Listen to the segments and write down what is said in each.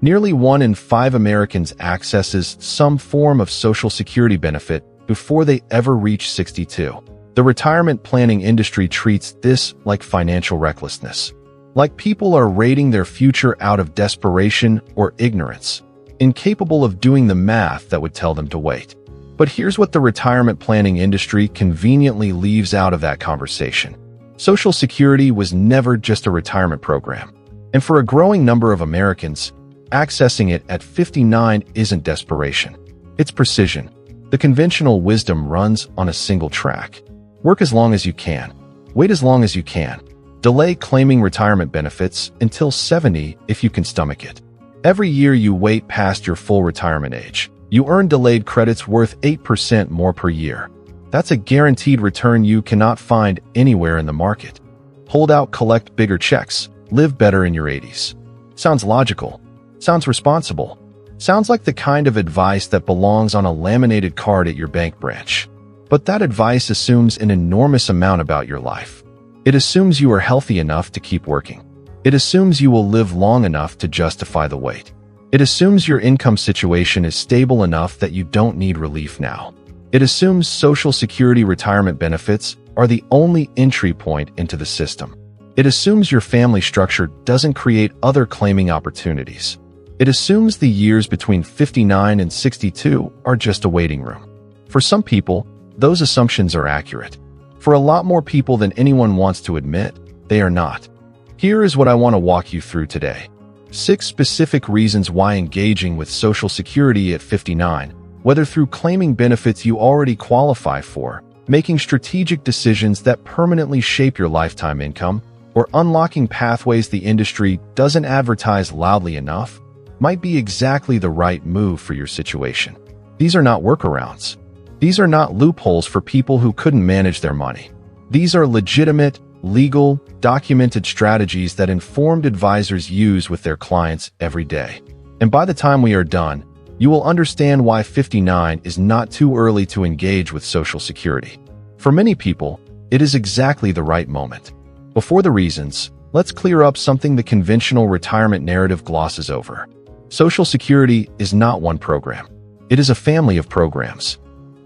Nearly 1 in 5 Americans accesses some form of Social Security benefit before they ever reach 62. The retirement planning industry treats this like financial recklessness. Like people are raiding their future out of desperation or ignorance, incapable of doing the math that would tell them to wait. But here's what the retirement planning industry conveniently leaves out of that conversation. Social Security was never just a retirement program. And for a growing number of Americans, accessing it at 59 isn't desperation. It's precision. The conventional wisdom runs on a single track. Work as long as you can. Wait as long as you can. Delay claiming retirement benefits until 70 if you can stomach it. Every year you wait past your full retirement age, you earn delayed credits worth 8% more per year. That's a guaranteed return you cannot find anywhere in the market. Hold out, collect bigger checks, live better in your 80s. Sounds logical. Sounds responsible. Sounds like the kind of advice that belongs on a laminated card at your bank branch. But that advice assumes an enormous amount about your life. It assumes you are healthy enough to keep working. It assumes you will live long enough to justify the wait. It assumes your income situation is stable enough that you don't need relief now. It assumes Social Security retirement benefits are the only entry point into the system. It assumes your family structure doesn't create other claiming opportunities. It assumes the years between 59 and 62 are just a waiting room. For some people, those assumptions are accurate. For a lot more people than anyone wants to admit, they are not. Here is what I want to walk you through today. 6 specific reasons why engaging with Social Security at 59, whether through claiming benefits you already qualify for, making strategic decisions that permanently shape your lifetime income, or unlocking pathways the industry doesn't advertise loudly enough, might be exactly the right move for your situation. These are not workarounds. These are not loopholes for people who couldn't manage their money. These are legitimate, legal, documented strategies that informed advisors use with their clients every day. And by the time we are done, you will understand why 59 is not too early to engage with Social Security. For many people, it is exactly the right moment. Before the reasons, let's clear up something the conventional retirement narrative glosses over. Social Security is not one program. It is a family of programs.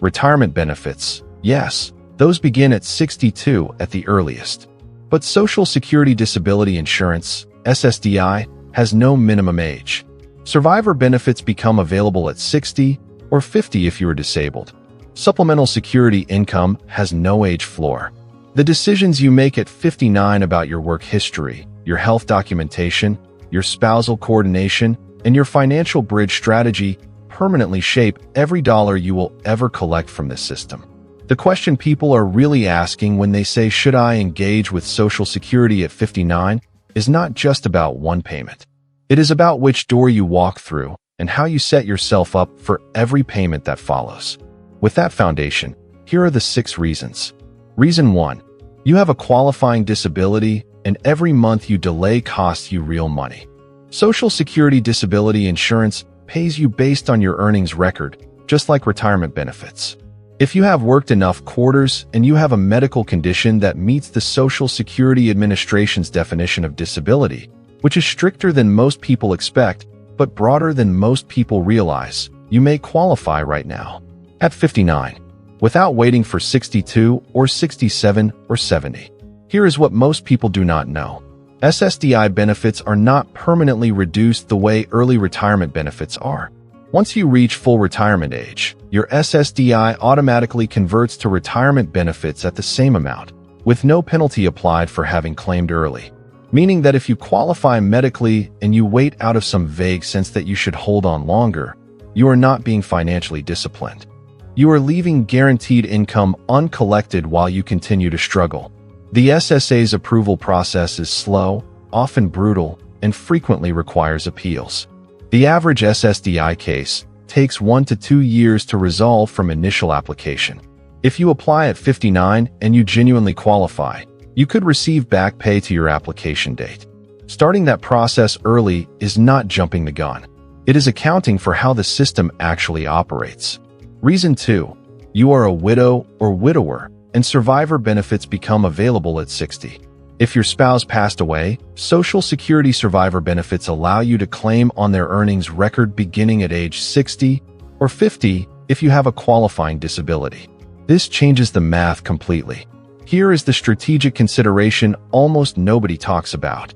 Retirement benefits, yes, those begin at 62 at the earliest. But Social Security Disability Insurance, SSDI, has no minimum age. Survivor benefits become available at 60 or 50 if you are disabled. Supplemental security income has no age floor. The decisions you make at 59 about your work history, your health documentation, your spousal coordination, and your financial bridge strategy permanently shape every dollar you will ever collect from this system. The question people are really asking when they say, should I engage with Social Security at 59, is not just about one payment. It is about which door you walk through and how you set yourself up for every payment that follows. With that foundation, here are the 6 reasons. Reason 1. You have a qualifying disability, and every month you delay costs you real money. Social Security Disability Insurance pays you based on your earnings record, just like retirement benefits. If you have worked enough quarters and you have a medical condition that meets the Social Security Administration's definition of disability, which is stricter than most people expect, but broader than most people realize, you may qualify right now, at 59, without waiting for 62 or 67 or 70. Here is what most people do not know. SSDI benefits are not permanently reduced the way early retirement benefits are. Once you reach full retirement age, your SSDI automatically converts to retirement benefits at the same amount, with no penalty applied for having claimed early. Meaning that if you qualify medically and you wait out of some vague sense that you should hold on longer, you are not being financially disciplined. You are leaving guaranteed income uncollected while you continue to struggle. The SSA's approval process is slow, often brutal, and frequently requires appeals. The average SSDI case takes 1 to 2 years to resolve from initial application. If you apply at 59 and you genuinely qualify, you could receive back pay to your application date. Starting that process early is not jumping the gun. It is accounting for how the system actually operates. Reason 2. You are a widow or widower, and survivor benefits become available at 60. If your spouse passed away, Social Security survivor benefits allow you to claim on their earnings record beginning at age 60 or 50 if you have a qualifying disability. This changes the math completely. Here is the strategic consideration almost nobody talks about.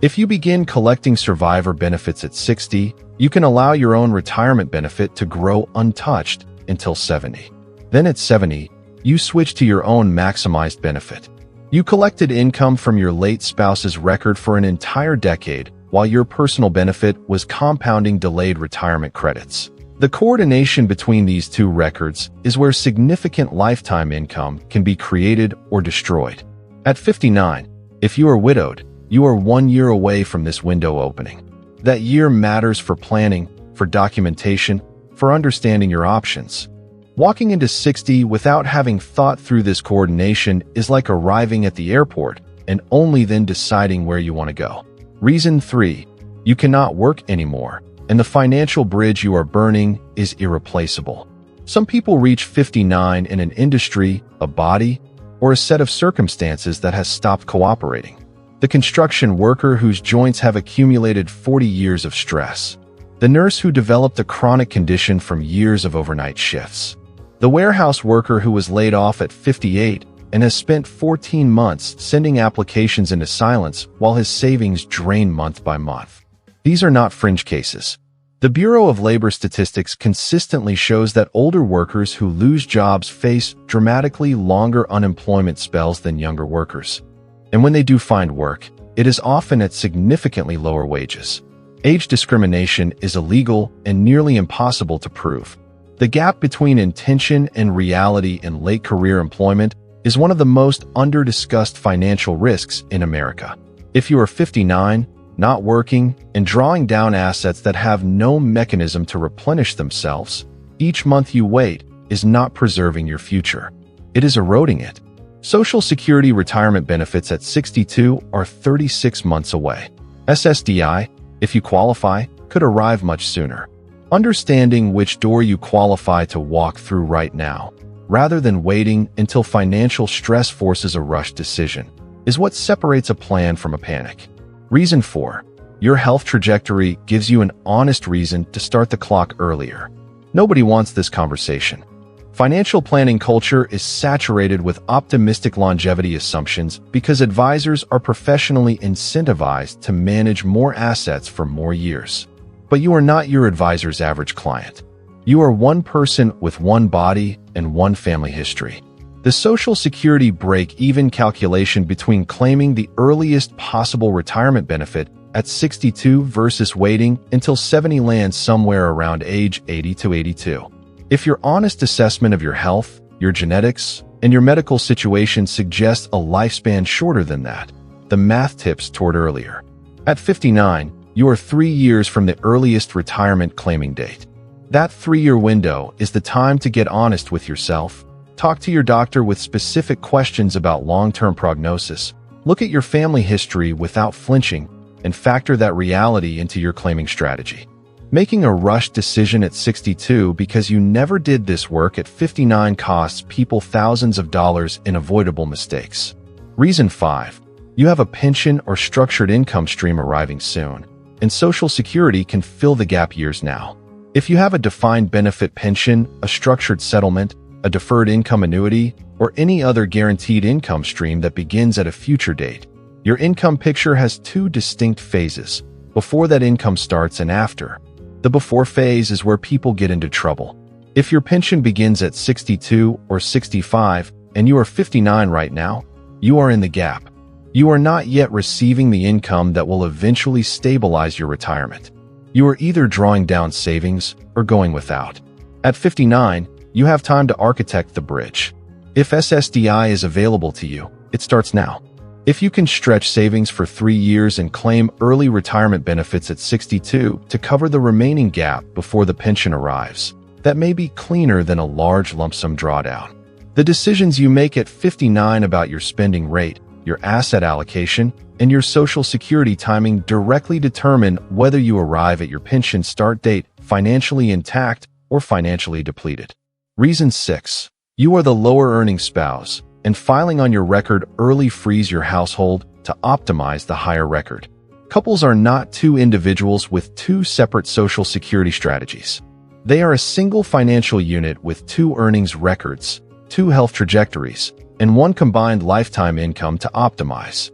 If you begin collecting survivor benefits at 60, you can allow your own retirement benefit to grow untouched until 70. Then at 70, you switch to your own maximized benefit. You collected income from your late spouse's record for an entire decade, while your personal benefit was compounding delayed retirement credits. The coordination between these two records is where significant lifetime income can be created or destroyed. At 59, if you are widowed, you are 1 year away from this window opening. That year matters for planning, for documentation, for understanding your options. Walking into 60 without having thought through this coordination is like arriving at the airport and only then deciding where you want to go. Reason 3. You cannot work anymore, and the financial bridge you are burning is irreplaceable. Some people reach 59 in an industry, a body, or a set of circumstances that has stopped cooperating. The construction worker whose joints have accumulated 40 years of stress. The nurse who developed a chronic condition from years of overnight shifts. The warehouse worker who was laid off at 58 and has spent 14 months sending applications into silence while his savings drain month by month. These are not fringe cases. The Bureau of Labor Statistics consistently shows that older workers who lose jobs face dramatically longer unemployment spells than younger workers. And when they do find work, it is often at significantly lower wages. Age discrimination is illegal and nearly impossible to prove. The gap between intention and reality in late career employment is one of the most under-discussed financial risks in America. If you are 59, not working, and drawing down assets that have no mechanism to replenish themselves, each month you wait is not preserving your future. It is eroding it. Social Security retirement benefits at 62 are 36 months away. SSDI, if you qualify, could arrive much sooner. Understanding which door you qualify to walk through right now, rather than waiting until financial stress forces a rushed decision, is what separates a plan from a panic. Reason 4. Your health trajectory gives you an honest reason to start the clock earlier. Nobody wants this conversation. Financial planning culture is saturated with optimistic longevity assumptions because advisors are professionally incentivized to manage more assets for more years. But you are not your advisor's average client. You are one person with one body and one family history. The Social Security break-even calculation between claiming the earliest possible retirement benefit at 62 versus waiting until 70 lands somewhere around age 80 to 82. If your honest assessment of your health, your genetics, and your medical situation suggests a lifespan shorter than that, the math tips toward earlier. At 59, you are 3 years from the earliest retirement claiming date. That 3-year window is the time to get honest with yourself, talk to your doctor with specific questions about long-term prognosis, look at your family history without flinching, and factor that reality into your claiming strategy. Making a rushed decision at 62 because you never did this work at 59 costs people thousands of dollars in avoidable mistakes. Reason 5. You have a pension or structured income stream arriving soon, and Social Security can fill the gap years now. If you have a defined benefit pension, a structured settlement, a deferred income annuity, or any other guaranteed income stream that begins at a future date, your income picture has 2 distinct phases, before that income starts and after. The before phase is where people get into trouble. If your pension begins at 62 or 65 and you are 59 right now, you are in the gap. You are not yet receiving the income that will eventually stabilize your retirement. You are either drawing down savings or going without. At 59, you have time to architect the bridge. If SSDI is available to you, it starts now. If you can stretch savings for 3 years and claim early retirement benefits at 62 to cover the remaining gap before the pension arrives, that may be cleaner than a large lump sum drawdown. The decisions you make at 59 about your spending rate, your asset allocation, and your Social Security timing directly determine whether you arrive at your pension start date financially intact or financially depleted. Reason 6. You are the lower earning spouse, and filing on your record early frees your household to optimize the higher record. Couples are not two individuals with two separate Social Security strategies. They are a single financial unit with two earnings records, two health trajectories, and one combined lifetime income to optimize.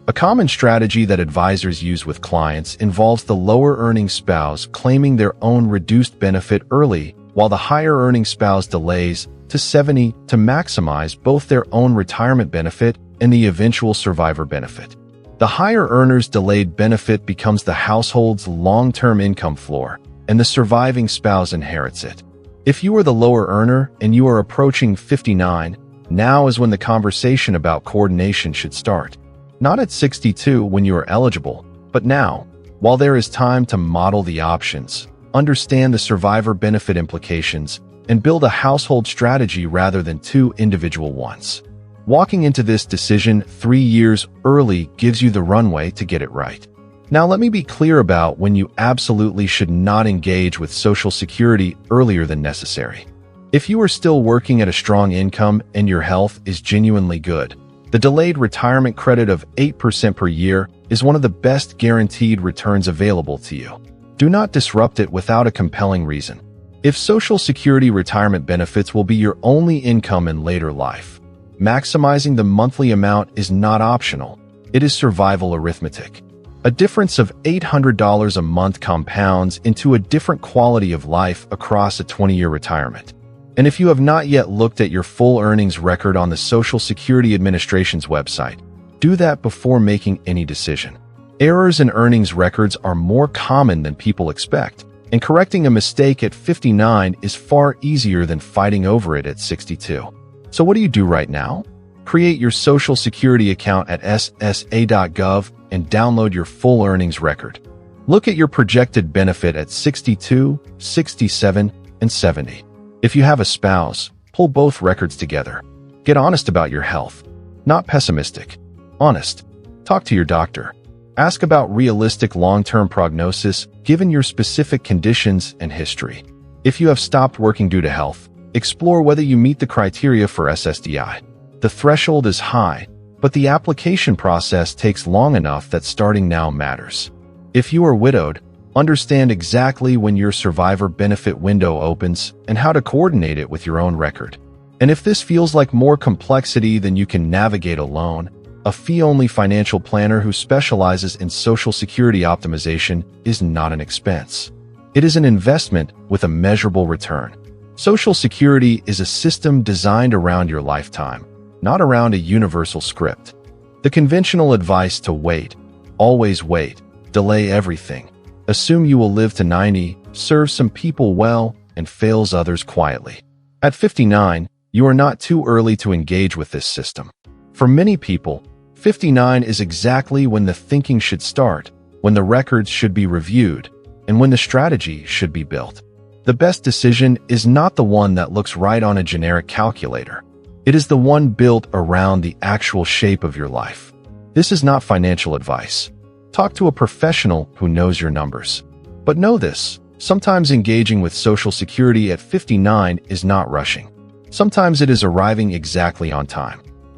A common strategy that advisors use with clients involves the lower-earning spouse claiming their own reduced benefit early, while the higher-earning spouse delays to 70 to maximize both their own retirement benefit and the eventual survivor benefit. The higher earner's delayed benefit becomes the household's long-term income floor, and the surviving spouse inherits it. If you are the lower earner and you are approaching 59, now is when the conversation about coordination should start. Not at 62 when you are eligible, but now, while there is time to model the options, understand the survivor benefit implications, and build a household strategy rather than two individual ones. Walking into this decision 3 years early gives you the runway to get it right. Now let me be clear about when you absolutely should not engage with Social Security earlier than necessary. If you are still working at a strong income and your health is genuinely good, the delayed retirement credit of 8% per year is one of the best guaranteed returns available to you. Do not disrupt it without a compelling reason. If Social Security retirement benefits will be your only income in later life, maximizing the monthly amount is not optional. It is survival arithmetic. A difference of $800 a month compounds into a different quality of life across a 20-year retirement. And if you have not yet looked at your full earnings record on the Social Security Administration's website, do that before making any decision. Errors in earnings records are more common than people expect, and correcting a mistake at 59 is far easier than fighting over it at 62. So what do you do right now? Create your Social Security account at ssa.gov and download your full earnings record. Look at your projected benefit at 62, 67, and 70. If you have a spouse, pull both records together. Get honest about your health. Not pessimistic. Honest. Talk to your doctor. Ask about realistic long-term prognosis given your specific conditions and history. If you have stopped working due to health, explore whether you meet the criteria for SSDI. The threshold is high, but the application process takes long enough that starting now matters. If you are widowed, understand exactly when your survivor benefit window opens and how to coordinate it with your own record. And if this feels like more complexity than you can navigate alone, a fee-only financial planner who specializes in Social Security optimization is not an expense. It is an investment with a measurable return. Social Security is a system designed around your lifetime, not around a universal script. The conventional advice to wait, always wait, delay everything, assume you will live to 90, serves some people well, and fails others quietly. At 59, you are not too early to engage with this system. For many people, 59 is exactly when the thinking should start, when the records should be reviewed, and when the strategy should be built. The best decision is not the one that looks right on a generic calculator. It is the one built around the actual shape of your life. This is not financial advice. Talk to a professional who knows your numbers. But know this, sometimes engaging with Social Security at 59 is not rushing. Sometimes it is arriving exactly on time.